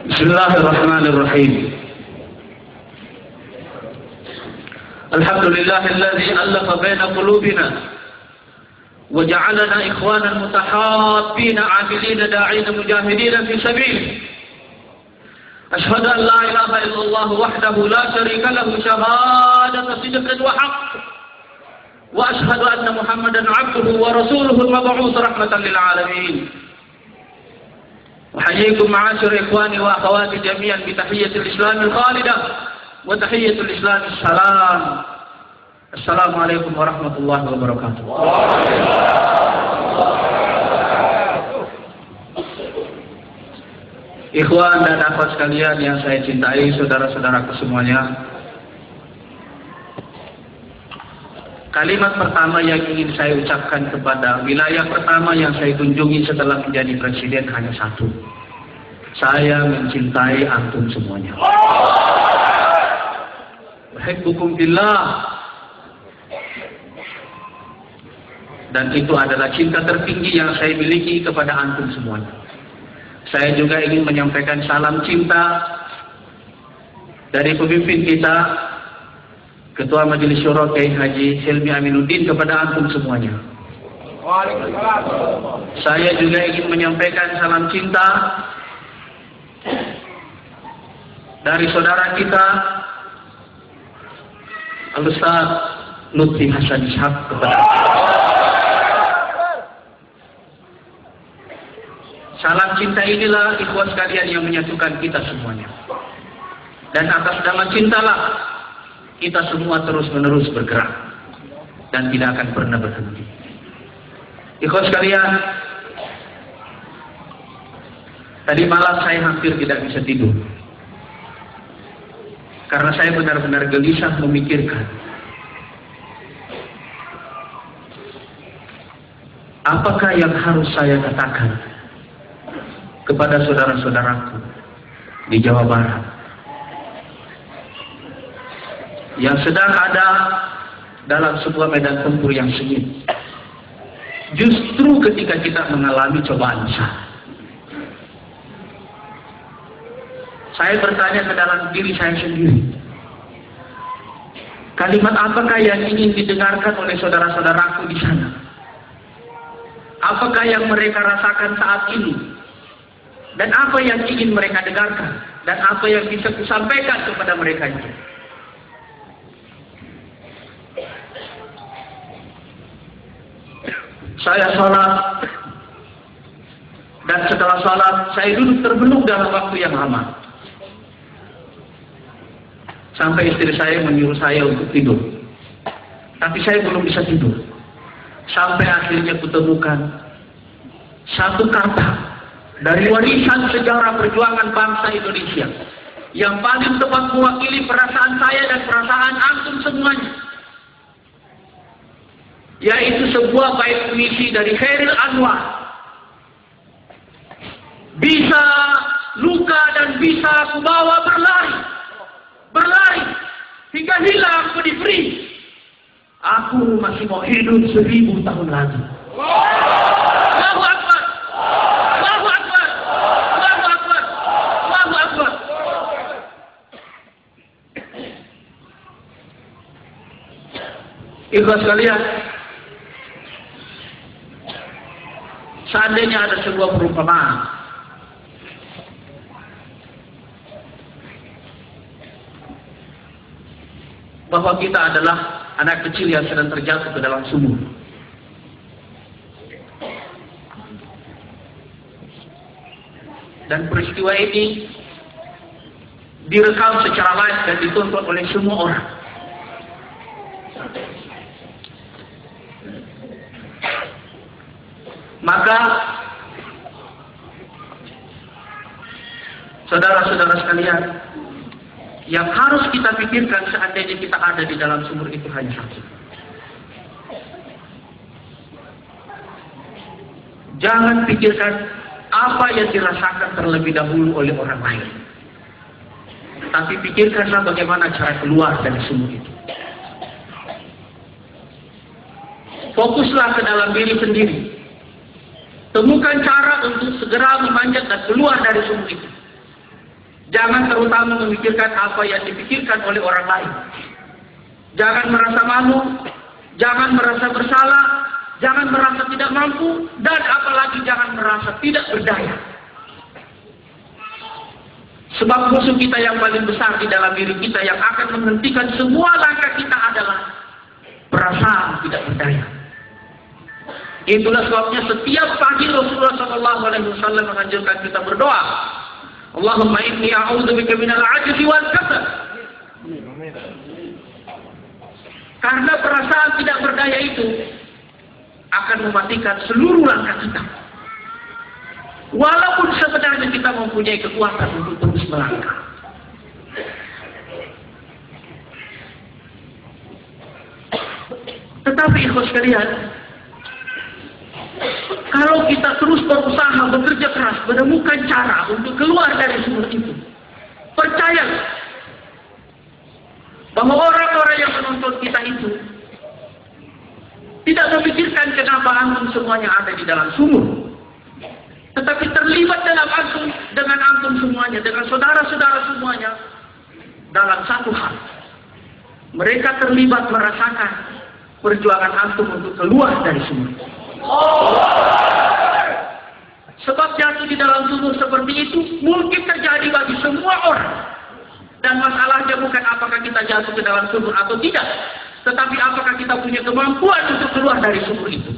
Bismillahirrahmanirrahim. Alhamdulillahilladzi allafa baina qulubina wa ja'alana ikhwanan mutahabbina 'amilina da'ina mujahidina fi sabilihi. Ashhadu an la ilaha illallah wahdahu la syarika lahu syahadatan sidqin wa haqq. Wa ashhadu anna Muhammadan 'abduhu wa rasuluhu al-mab'uts rahmatan lil 'alamin. Uhayyikum ma'asyar ikhwani wa akhawati jami'an bi tahiyyatil islamil khalidah wa tahiyyatul islamil salam. Assalamualaikum warahmatullahi wabarakatuh. Ikhwan dan akhwat sekalian yang saya cintai, saudara-saudaraku semuanya. Kalimat pertama yang ingin saya ucapkan kepada wilayah pertama yang saya kunjungi setelah menjadi presiden hanya satu. Saya mencintai antum semuanya. Uhibbukum billah. Dan itu adalah cinta tertinggi yang saya miliki kepada antum semuanya. Saya juga ingin menyampaikan salam cinta dari pemimpin kita, Ketua Majelis Syuro Kiai Haji Hilmi Aminuddin, kepada antum semuanya. Saya juga ingin menyampaikan salam cinta dari saudara kita Al-Ustaz Lutfi Hasan Ishaq kepada salam cinta inilah ikhwan sekalian yang menyatukan kita semuanya. Dan atas nama cintalah kita semua terus-menerus bergerak dan tidak akan pernah berhenti. Ikhwan sekalian, tadi malam saya hampir tidak bisa tidur karena saya benar-benar gelisah memikirkan apakah yang harus saya katakan kepada saudara-saudaraku di Jawa Barat yang sedang ada dalam sebuah medan tempur yang sengit. Justru ketika kita mengalami cobaan besar, saya bertanya ke dalam diri saya sendiri, kalimat apakah yang ingin didengarkan oleh saudara-saudaraku di sana? Apakah yang mereka rasakan saat ini? Dan apa yang ingin mereka dengarkan? Dan apa yang bisa kusampaikan kepada mereka itu? Saya sholat, dan setelah sholat saya duduk terbelung dalam waktu yang lama sampai istri saya menyuruh saya untuk tidur, tapi saya belum bisa tidur sampai akhirnya kutemukan satu kata dari warisan sejarah perjuangan bangsa Indonesia yang paling tepat mewakili perasaan saya dan perasaan antum semuanya, yaitu sebuah bait puisi dari Khairil Anwar. Bisa luka dan bisa aku bawa berlari, berlari hingga hilang pediberi. Aku masih mau hidup 1000 tahun lagi. Allahu Akbar, Allahu Akbar, Allahu Akbar, Allahu Akbar. Ikhlas sekalian, seandainya ada sebuah perumpamaan bahwa kita adalah anak kecil yang sedang terjatuh ke dalam sumur, dan peristiwa ini direkam secara live dan ditonton oleh semua orang, maka saudara-saudara sekalian, yang harus kita pikirkan seandainya kita ada di dalam sumur itu hanya satu. Jangan pikirkan apa yang dirasakan terlebih dahulu oleh orang lain, tapi pikirkanlah bagaimana cara keluar dari sumur itu. Fokuslah ke dalam diri sendiri. Temukan cara untuk segera memanjat dan keluar dari sumur itu. Jangan terutama memikirkan apa yang dipikirkan oleh orang lain. Jangan merasa malu, jangan merasa bersalah, jangan merasa tidak mampu, dan apalagi jangan merasa tidak berdaya. Sebab musuh kita yang paling besar di dalam diri kita yang akan menghentikan semua langkah kita adalah perasaan tidak berdaya. Itulah sebabnya setiap pagi Rasulullah SAW menganjurkan kita berdoa. Allahumma inni a'udzubika minal 'ajzi wal kasal. Karena perasaan tidak berdaya itu akan mematikan seluruh langkah kita. Walaupun sebenarnya kita mempunyai kekuatan untuk terus melangkah. Tetapi ikhwas sekalian, kalau kita terus berusaha bekerja keras, menemukan cara untuk keluar dari sumur itu, percayalah bahwa orang-orang yang menonton kita itu tidak memikirkan kenapa antum semuanya ada di dalam sumur, tetapi terlibat dalam antum, dengan antum semuanya, dengan saudara-saudara semuanya dalam satu hal. Mereka terlibat merasakan perjuangan antum untuk keluar dari sumur. Sebab jatuh di dalam sumur seperti itu mungkin terjadi bagi semua orang. Dan masalahnya bukan apakah kita jatuh ke dalam sumur atau tidak, tetapi apakah kita punya kemampuan untuk keluar dari sumur itu.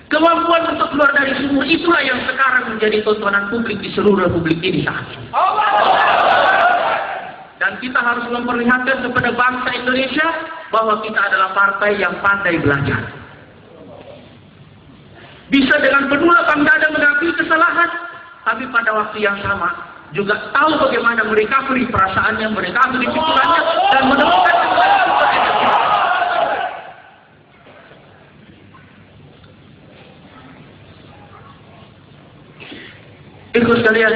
Kemampuan untuk keluar dari sumur itulah yang sekarang menjadi tontonan publik di seluruh republik ini saat ini. Dan kita harus memperlihatkan kepada bangsa Indonesia bahwa kita adalah partai yang pandai belajar. Bisa dengan penuh lapang dada mengakui kesalahan, tapi pada waktu yang sama juga tahu bagaimana merecovery perasaannya, merecovery pikirannya, dan menemukan kembali sumber energi. Ikut sekalian,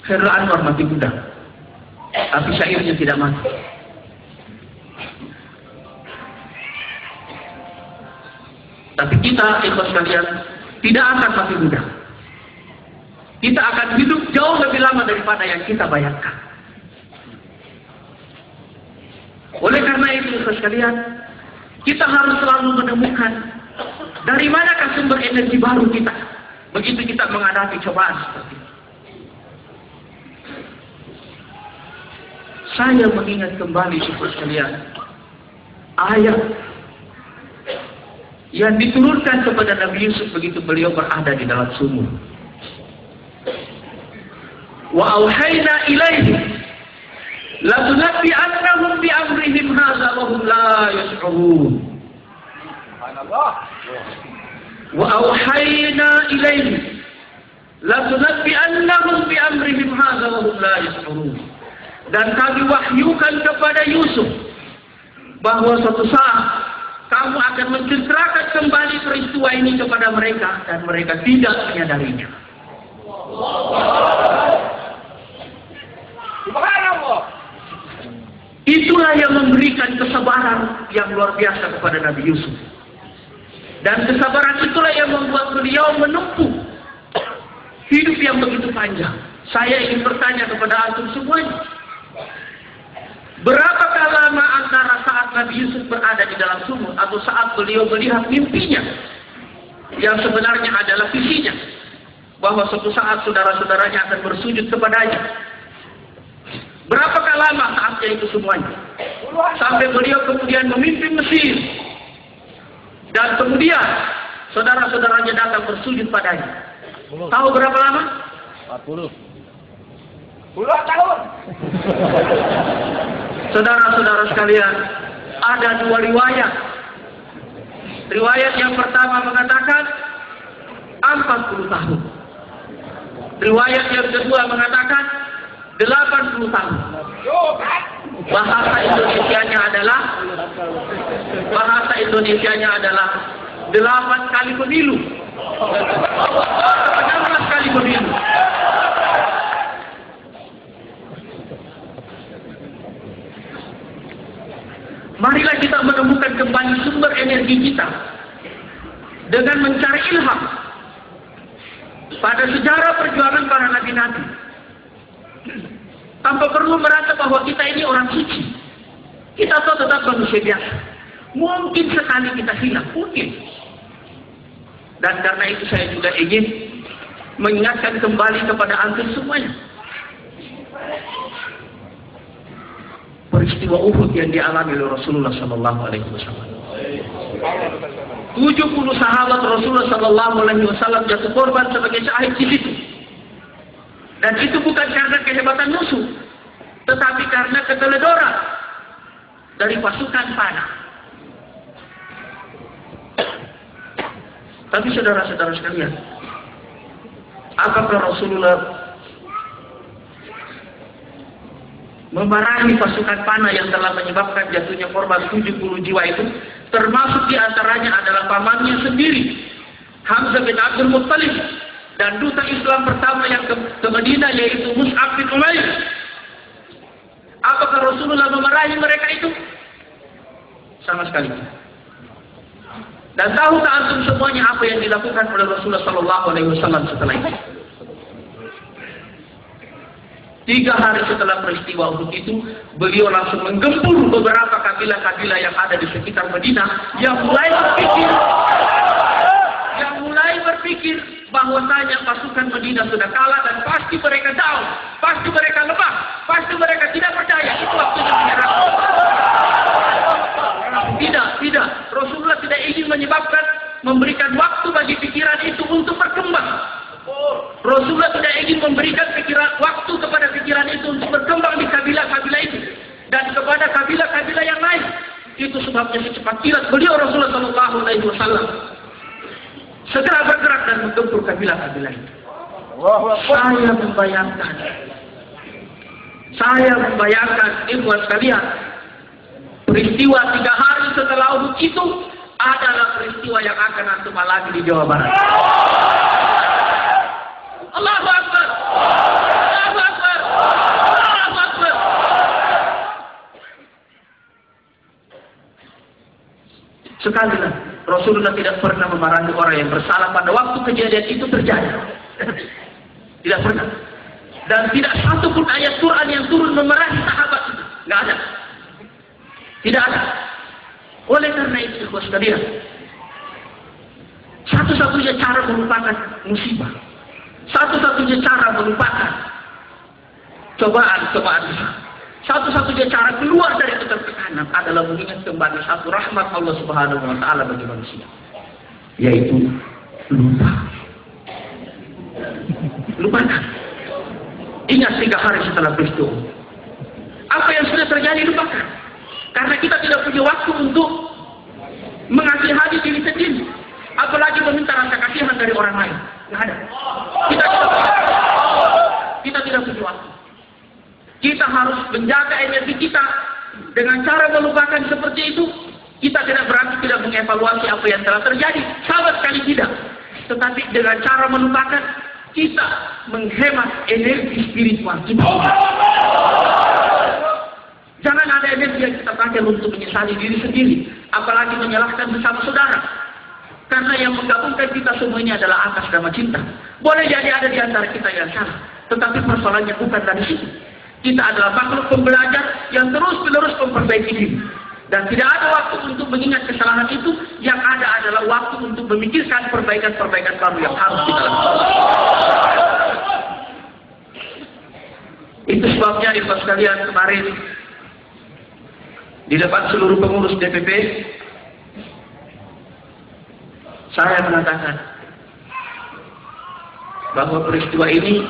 Khairul Anwar mati muda, tapi syairnya tidak mati. Tapi kita, ikhwas sekalian, tidak akan mati muda. Kita akan hidup jauh lebih lama daripada yang kita bayangkan. Oleh karena itu, ikhwas sekalian, kita harus selalu menemukan dari manakah sumber energi baru kita begitu kita menghadapi cobaan seperti ini. Saya mengingat kembali, ikhwas sekalian, ayat yang diturunkan kepada Nabi Yusuf begitu beliau berada di dalam sumur. Wa auhayna ilaihi latunabbi'annahum bi amrihim hadza wa hum la yash'urun. Subhanallah. Wa auhayna ilaihi latunabbi'annahum bi amrihim hadza wa hum la yash'urun. Dan kami wahyukan kepada Yusuf bahwa suatu saat kamu akan menceritakan kembali peristiwa ini kepada mereka dan mereka tidak menyadarinya. Itulah yang memberikan kesabaran yang luar biasa kepada Nabi Yusuf. Dan kesabaran itulah yang membuat beliau menempuh hidup yang begitu panjang. Saya ingin bertanya kepada antum semuanya, berapakah lama antara saat Nabi Yusuf berada di dalam sumur atau saat beliau melihat mimpinya yang sebenarnya adalah visinya bahwa suatu saat saudara-saudaranya akan bersujud kepadanya? Berapakah lama saatnya itu semuanya? Sampai beliau kemudian memimpin Mesir dan kemudian saudara-saudaranya datang bersujud padanya. Tahu berapa lama? 40 tahun. Saudara-saudara sekalian, ada dua riwayat. Riwayat yang pertama mengatakan 40 tahun. Riwayat yang kedua mengatakan 80 tahun. Bahasa Indonesianya adalah 8 kali pemilu. 16 kali pemilu. Marilah kita menemukan kembali sumber energi kita dengan mencari ilham. pada sejarah perjuangan para nabi-nabi. Tanpa perlu merasa bahwa kita ini orang suci. Kita tahu tetap manusia biasa. Mungkin sekali kita hilang, mungkin. Dan karena itu saya juga ingin mengingatkan kembali kepada antum semuanya. Peristiwa Uhud yang dialami oleh Rasulullah Sallallahu Alaihi Wasallam. 70 sahabat Rasulullah Sallallahu Alaihi Wasallam jatuh korban sebagai syahid di situ. Dan itu bukan karena kehebatan musuh, tetapi karena keteledoran dari pasukan panah. Tapi saudara-saudara sekalian, apakah Rasulullah memarahi pasukan panah yang telah menyebabkan jatuhnya korban 70 jiwa itu? Termasuk diantaranya adalah pamannya sendiri, Hamzah bin Abdul Muttalib, dan duta Islam pertama yang ke Madinah yaitu Mus'ab bin Umair. Apakah Rasulullah memarahi mereka itu? Sama sekali. Dan tahu tak antum semuanya apa yang dilakukan oleh Rasulullah Sallallahu Alaihi Wasallam setelah itu? 3 hari setelah peristiwa Uhud itu, beliau langsung menggempur beberapa kabilah-kabilah yang ada di sekitar Madinah yang mulai berpikir bahwasanya pasukan Madinah sudah kalah dan pasti mereka down, pasti mereka lemah, pasti mereka tidak percaya. Itu waktunya menyerang. Tidak. Rasulullah tidak ingin memberikan waktu bagi pikiran itu untuk berkembang. Rasulullah tidak ingin memberikan waktu kepada pikiran itu untuk berkembang di kabilah-kabilah itu dan kepada kabilah-kabilah yang lain. Itu sebabnya secepat kilat beliau Rasulullah Sallallahu Alaihi Wasallam segera bergerak dan menggempur kabilah-kabilah itu. Saya membayangkan ikhwan sekalian, peristiwa 3 hari setelah Uhud itu adalah peristiwa yang akan antum alami di Jawa Barat. Allahu Akbar. Allahu Akbar. Allahu Akbar. Sekali lah, Rasulullah tidak pernah memarahi orang yang bersalah pada waktu kejadian itu terjadi. Tidak pernah. Dan tidak satu pun ayat Quran yang turun memarahi sahabat itu. Tidak ada. Tidak ada. Oleh karena itu, ikhwan sekalian, satu-satunya cara melupakan musibah, satu-satunya cara melupakan cobaan besar, satu-satunya cara keluar dari ketertekanan adalah mengingat kembali satu rahmat Allah Subhanahu wa Ta'ala bagi manusia, yaitu lupakan. Ingat 3 hari setelah peristiwa. Apa yang sudah terjadi lupakan. Karena kita tidak punya waktu untuk mengasihani diri sendiri, apalagi meminta rasa kasihan dari orang lain. Nggak ada. Kita tidak punya waktu. Kita harus menjaga energi kita dengan cara melupakan seperti itu. Kita tidak berarti tidak mengevaluasi apa yang telah terjadi, sama sekali tidak. Tetapi dengan cara melupakan, kita menghemat energi spiritual kita. Jangan ada energi yang kita pakai untuk menyesali diri sendiri, apalagi menyalahkan sesama saudara. Karena yang menggabungkan kita semua ini adalah atas nama cinta. Boleh jadi ada di antara kita yang salah, tetapi persoalannya bukan dari situ. Kita adalah makhluk pembelajar yang terus-menerus memperbaiki diri. Dan tidak ada waktu untuk mengingat kesalahan itu, yang ada adalah waktu untuk memikirkan perbaikan-perbaikan baru yang harus kita lakukan. Itu sebabnya ikhwan sekalian, kemarin di depan seluruh pengurus DPP, saya mengatakan bahwa peristiwa ini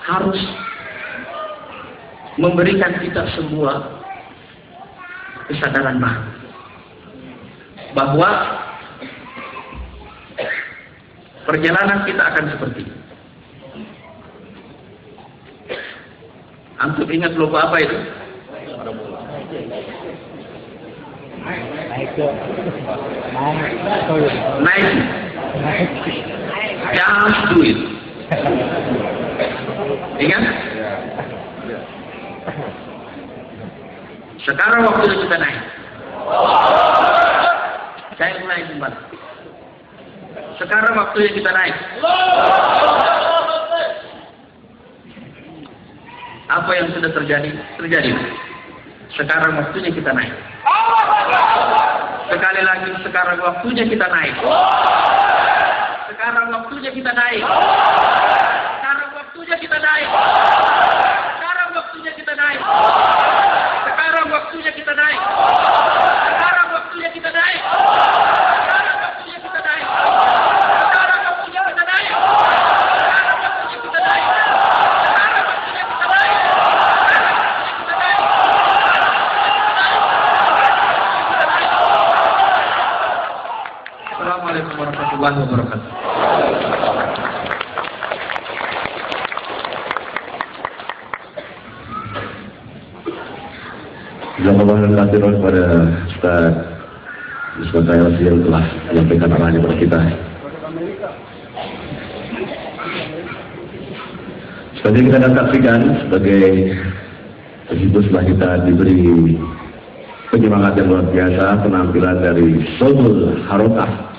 harus memberikan kita semua kesadaran baru bahwa perjalanan kita akan seperti ini. Antum ingat logo apa itu? Naik. Just do it. Ingat? Sekarang waktunya kita naik. Saya mulai kembali. Sekarang waktunya kita naik. Apa yang sudah terjadi? Terjadi. Sekarang waktunya kita naik. Sekali lagi, sekarang waktunya kita naik. Sekarang waktunya kita naik. Sekarang waktunya kita naik. Sekarang waktunya kita naik. Sekarang waktunya kita naik. Sekarang waktunya kita naik. Sekarang waktunya kita naik. Sekarang waktunya kita naik. Sekarang waktunya kita naik. Sekarang waktunya kita naik. Assalamualaikum warahmatullahi wabarakatuh. Jazakallahu khairan kepada Ustaz Ismail yang telah menyampaikan arahnya kepada kita. Seperti kita akan saksikan sebagai tersebut setelah kita diberi penyemangat yang luar biasa penampilan dari Sobul Harokah